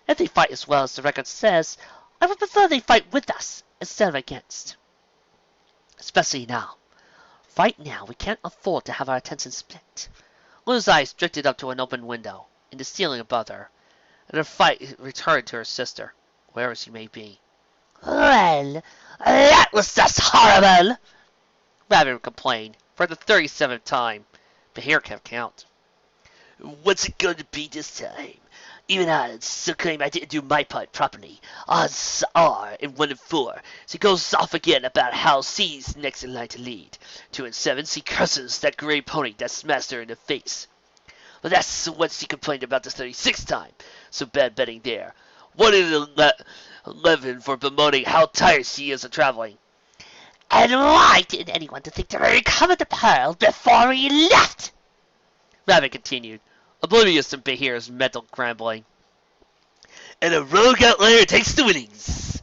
If they fight as well as the record says, I would prefer they fight with us instead of against. Especially now. Right now, we can't afford to have our attention split. Luna's eyes drifted up to an open window in the ceiling above her, and her fight returned to her sister, wherever she may be. Well, that was just horrible, Rabbit complained for the 37th time, but here kept count. What's it going to be this time? Even odds still claim I didn't do my part properly. Odds are in 1 and 4. She goes off again about how C's next in line to lead. 2 and 7, she curses that gray pony that smashed her in the face. But that's what she complained about the 36th time. So bad betting there. 1 and 11 for bemoaning how tired she is of traveling. And why didn't anyone to think to recover the pearl before we left? Rabbit continued, oblivious to Bahir's mental scrambling. And a rogue outlier takes the winnings.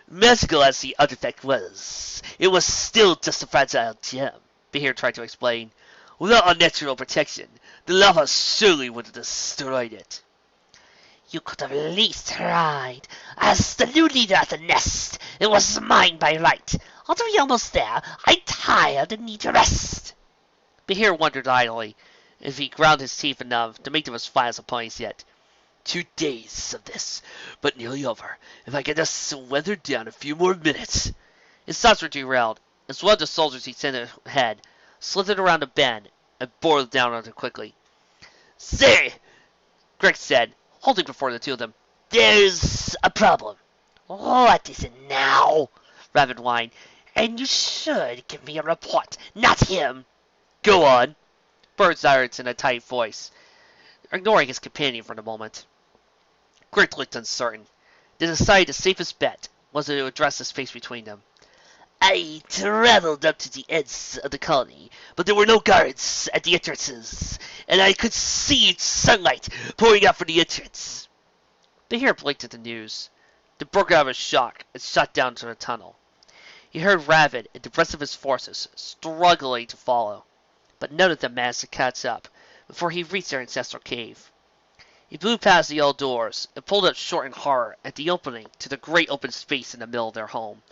Magical as the artifact was, it was still just a fragile gem, Bahir tried to explain. Without unnatural protection, the lava surely would have destroyed it. You could have at least tried. As the new leader of the nest, it was mine by right. Aren't we almost there? I'm tired and need to rest. Bahir wondered idly if he ground his teeth enough to make them as flat as a pony's yet. 2 days of this, but nearly over. If I could just weather down a few more minutes. His thoughts were derailed as one of the soldiers he sent ahead slithered around a bend and bore down on him quickly. Say, Greg said, halting before the two of them. There's a problem. What is it now? Rabbit whined. And you should give me a report, not him. Go on. Birds uttered in a tight voice, ignoring his companion for the moment. Greg looked uncertain, then decided the safest bet was to address the space between them. I traveled up to the edge of the colony, but there were no guards at the entrances, and I could see sunlight pouring out from the entrance. Bahir blinked at the news, then broke out of his shock and shot down to the tunnel. He heard Rabbit and the rest of his forces struggling to follow, but none of them managed to catch up before he reached their ancestral cave. He blew past the old doors and pulled up short in horror at the opening to the great open space in the middle of their home.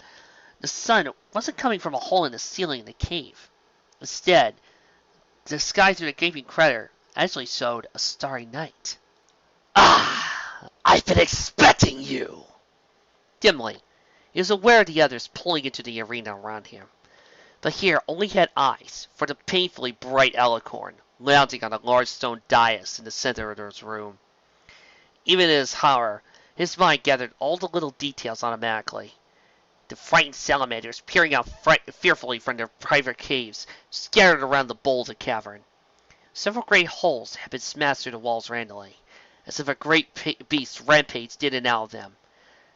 The sun wasn't coming from a hole in the ceiling in the cave. Instead, the sky through the gaping crater actually showed a starry night. Ah! I've been expecting you! Dimly, he was aware of the others pulling into the arena around him. But here only had eyes for the painfully bright alicorn lounging on a large stone dais in the center of his room. Even in his horror, his mind gathered all the little details automatically. The frightened salamanders peering out fearfully from their private caves scattered around the bowl of the cavern. Several great holes had been smashed through the walls randomly, as if a great beast rampaged in and out of them.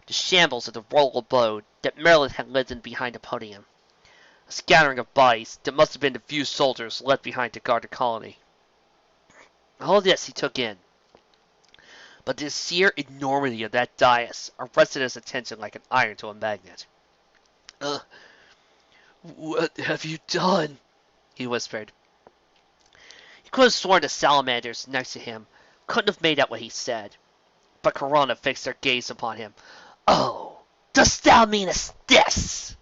The shambles of the royal abode that Maryland had lived in behind the podium. A scattering of bodies that must have been the few soldiers left behind to guard the colony. All this he took in, but the sheer enormity of that dais arrested his attention like an iron to a magnet. What have you done? He whispered. He could have sworn the salamanders next to him couldn't have made out what he said, but Corona fixed their gaze upon him. Oh, dost thou meanest this?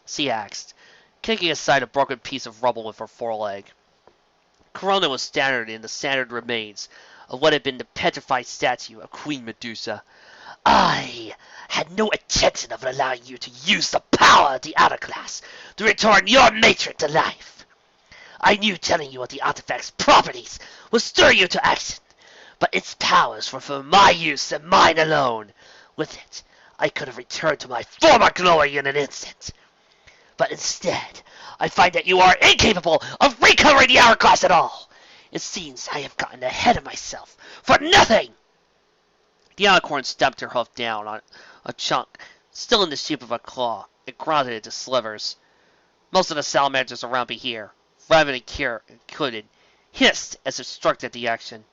She asked, kicking aside a broken piece of rubble with her foreleg. Corona was standing in the shattered remains of what had been the petrified statue of Queen Medusa. I had no intention of allowing you to use the power of the outer class to return your matron to life. I knew telling you of the artifact's properties would stir you to action, but its powers were for my use and mine alone. With it, I could have returned to my former glory in an instant. But instead, I find that you are incapable of recovering the hourglass at all. It seems I have gotten ahead of myself for nothing. The unicorn stamped her hoof down on a chunk, still in the shape of a claw, and ground it into slivers. Most of the salamanders around me here, Raven and Kier included, hissed as if struck at the action.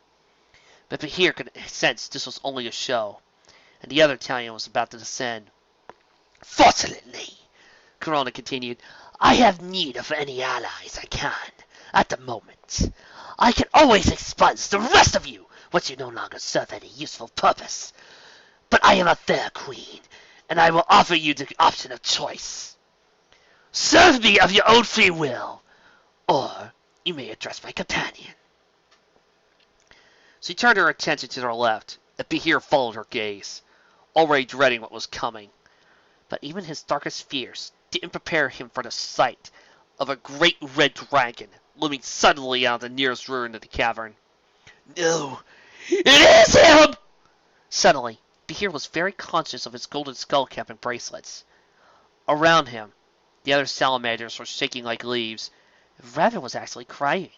But Bahir could sense this was only a show, and the other Italian was about to descend. Fortunately, Corona continued, I have need of any allies I can, at the moment. I can always expunge the rest of you once you no longer serve any useful purpose. But I am a fair queen, and I will offer you the option of choice. Serve me of your own free will, or you may address my companion. She turned her attention to her left, and Bahir followed her gaze, already dreading what was coming. But even his darkest fears didn't prepare him for the sight of a great red dragon looming suddenly out of the nearest ruin of the cavern. No, it is him! Suddenly, Bahir was very conscious of his golden skull cap and bracelets. Around him, the other salamanders were shaking like leaves, and Raven was actually crying.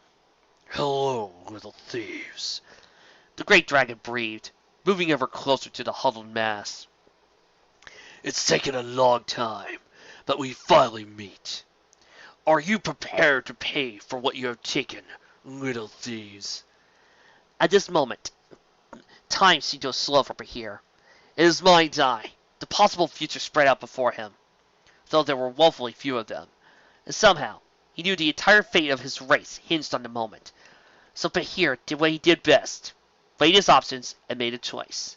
Hello, little thieves. The great dragon breathed, moving ever closer to the huddled mass. It's taken a long time, but we finally meet. Are you prepared to pay for what you have taken, little thieves? At this moment, time seemed to slow for Bahir. In his mind's eye, the possible future spread out before him, though there were woefully few of them, and somehow he knew the entire fate of his race hinged on the moment. So Bahir did what he did best, weighed his options, and made a choice.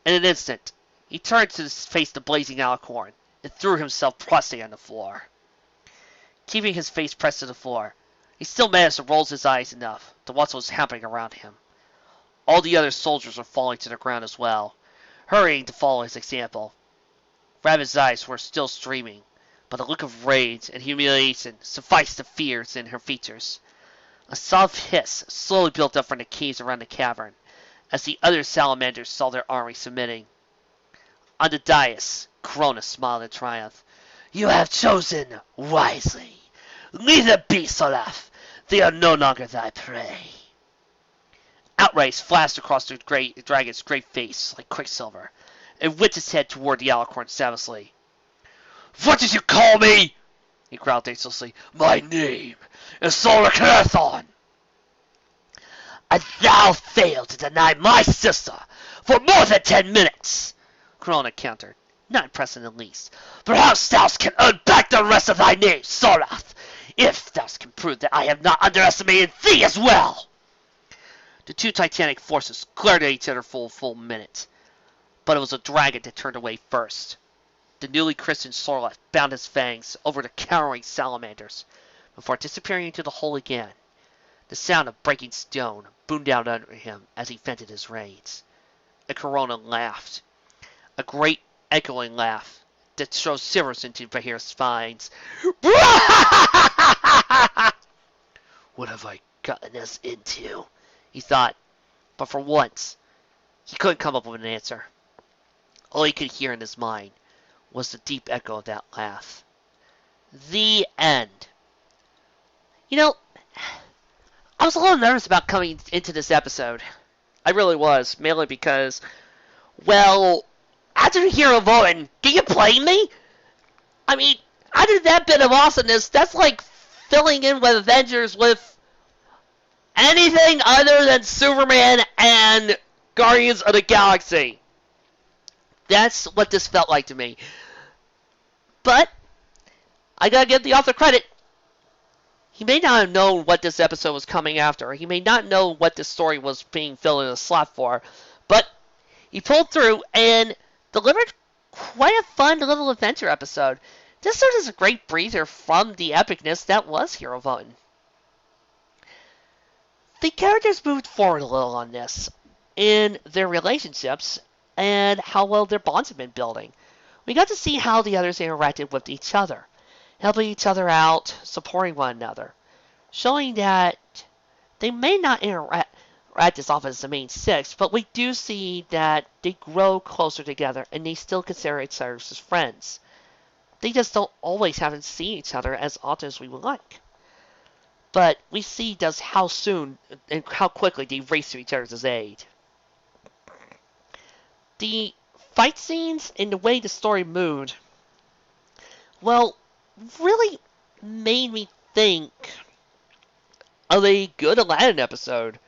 In an instant, he turned to face the blazing alicorn and threw himself prostrate on the floor. Keeping his face pressed to the floor, he still managed to roll his eyes enough to watch what was happening around him. All the other soldiers were falling to the ground as well, hurrying to follow his example. Raven's eyes were still streaming, but the look of rage and humiliation sufficed the fears in her features. A soft hiss slowly built up from the caves around the cavern, as the other salamanders saw their army submitting. On the dais, Corona smiled in triumph. You have chosen wisely. Leave them be, Solaf. They are no longer thy prey. Outrage flashed across the dragon's great face like quicksilver, and whipped his head toward the alicorn savagely. What did you call me? He growled insolently. My name is Solacarathon. And thou failed to deny my sister for more than 10 minutes, Corona countered, not impressed in the least. Perhaps thou can earn back the rest of thy name, Solath, if thou can prove that I have not underestimated thee as well. The two titanic forces glared at each other for a full minute, but it was the dragon that turned away first. The newly christened Sorlath bound his fangs over the cowering salamanders before disappearing into the hole again. The sound of breaking stone boomed out under him as he vented his rage. And Corona laughed, a great echoing laugh that drove shivers into Bahir's spines. What have I gotten us into? He thought, but for once, he couldn't come up with an answer. All he could hear in his mind was the deep echo of that laugh. The end. You know, I was a little nervous about coming into this episode. I really was, mainly because, well, after Hero Voting, can you blame me? I mean, after that bit of awesomeness, that's like filling in with Avengers with anything other than Superman and Guardians of the Galaxy. That's what this felt like to me. But I gotta give the author credit. He may not have known what this episode was coming after. He may not know what this story was being filled in a slot for. But he pulled through and delivered quite a fun little adventure episode. This served as a great breather from the epicness that was Hero Voting. the characters moved forward a little on this in their relationships and how well their bonds have been building. We got to see how the others interacted with each other, helping each other out, supporting one another, showing that they may not interact as often as the main six, but we do see that they grow closer together and they still consider each other as friends. They just don't always have to see each other as often as we would like. But we see just how soon and how quickly they race to each other's aid. The fight scenes and the way the story moved, well, really made me think of a good Aladdin episode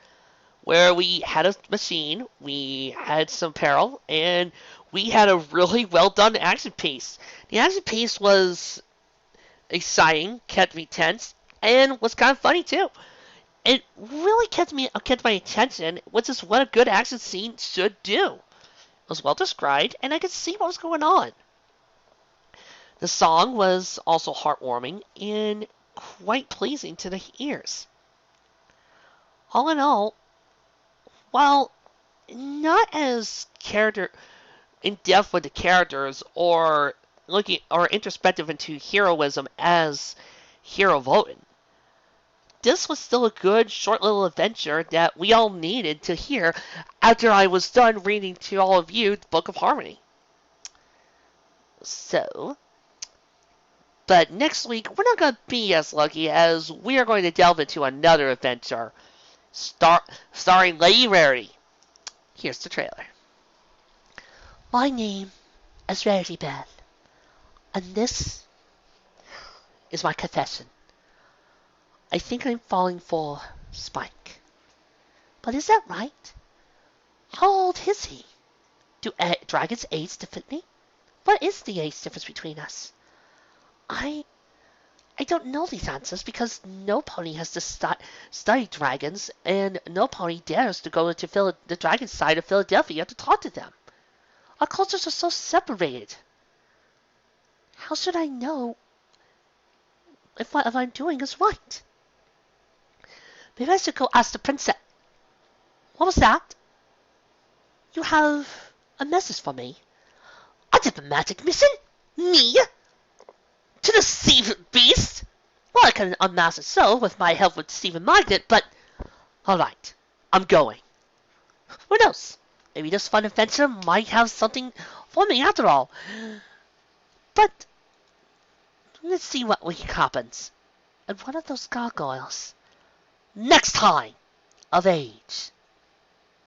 where we had a machine, we had some peril, and we had a really well done action piece. The action piece was exciting, kept me tense, and was kind of funny too. It really kept my attention, which is what a good action scene should do. It was well described, and I could see what was going on. The song was also heartwarming and quite pleasing to the ears. All in all, while not as character in depth with the characters or looking or introspective into heroism as Hero Voting, this was still a good short little adventure that we all needed to hear after I was done reading to all of you the Book of Harmony. So, but next week we're not going to be as lucky as we are going to delve into another adventure starring Lady Rarity. Here's the trailer. My name is Rarity Beth, and this is my confession. I think I'm falling for Spike. But is that right? How old is he? Do dragons age differently? What is the age difference between us? I don't know these answers because no pony has to study dragons, and no pony dares to go into the dragon side of Philadelphia to talk to them. Our cultures are so separated. How should I know if what I'm doing is right? Maybe I should go ask the princess. What was that? You have a message for me. A diplomatic mission? Me? To deceive the beast? Well, I can unmask it so with my help with Stephen Magnet, but alright, I'm going. Who knows? Maybe this fun adventure might have something for me after all. But let's see what happens. And what are those gargoyles? Next time of Age.